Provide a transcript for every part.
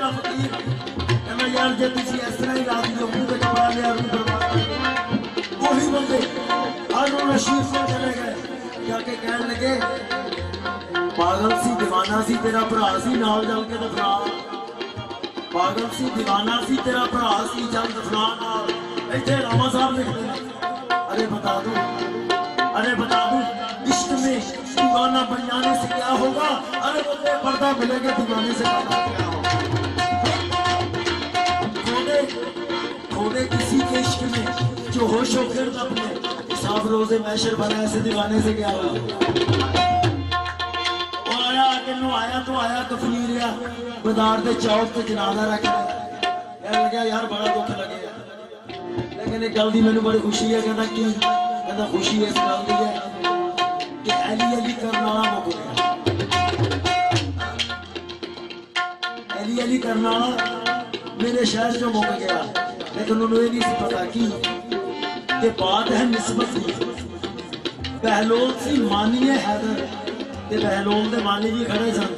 कहता फकीर कहना यार जे तुसी इस तरह ही रात जो मुंह पे कपड़ा लिया रूह बर्बाद वही बंदे हारून रशीद को चले गए जाके कहने लगे पागल सी दीवाना सी तेरा भरा सी नाल चल के दफना पागल सी दीवाना सी तेरा भरा सी चल दफना नाल इत्थे रामा साहब लिखते अरे बता दूं इश्क में दीवाना बन जाने से क्या होगा अरे बंदे पर्दा मिलेगा दीवाने से क्या होगा खोदे किसी के इश्क में जो होश हो गिर्द अपने हिसाब रोजे मैशर बना ऐसे दीवाने से क्या होगा आया तो आया कफनी रहा बाजार के चौक से जनाजा रख लगे यार बड़ा दुख लगे लेकिन एक गल की मैंने बड़ी खुशी है कहना खुशी इस गल की है कि अली अली करने वाला मुक गया अली अली करने वाला मेरे शहर चो मुक गया लेकिन उन्होंने ये नहीं पता कि बात है निस्बत की बहलोल सी मानिए हैदर बहलोल के मानी जी खड़े सन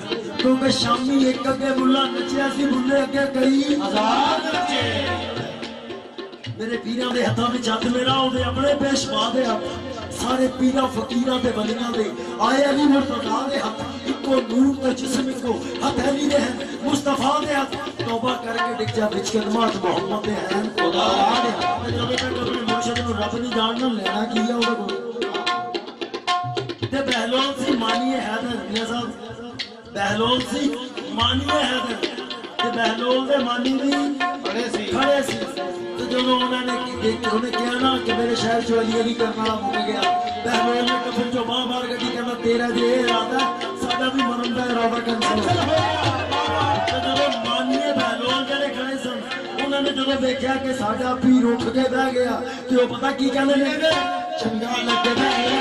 क्योंकि शामी एक अगे मुला नचिया सी मुले अगे कई आजाद नचे मेरे पीरां दे हत्थां विच हत्थ मेरा ओदे अपने पेश पा दे सारे पीरां फकीरां ते वलियां दे आए अली मुर्तजा दे हत्थ इको नूर ते जिस्म इको हत्थ अली दे हैं मुस्तफा दे हत्थ तौबा करके डिग जा विच कलमात मोहम्मद दे हैं खुदा दे हत्थ जब तक अपने मुर्शिद नूं रब नहीं जानना लेना की है ओदे कोल बहलोल सी मानिए हैदर मियां साहब बहलोल सी मानिए हैदर बहलोल दे मानी भी खड़े सी तो जो उन्होंने कहा ना कि मेरे शहर चो अली अली करने वाला मुक गया बहलोल ने कफन चो बाह मार गई कहना तेरा जो ये इरादा साडा भी मरन का इरादा कैंसिल तो जो मानिए बहलोल जेडे खड़े सन उन्होंने जो देखा कि साडा पीर उठ के बह गया तो पता की कहने लगे चंगा लगे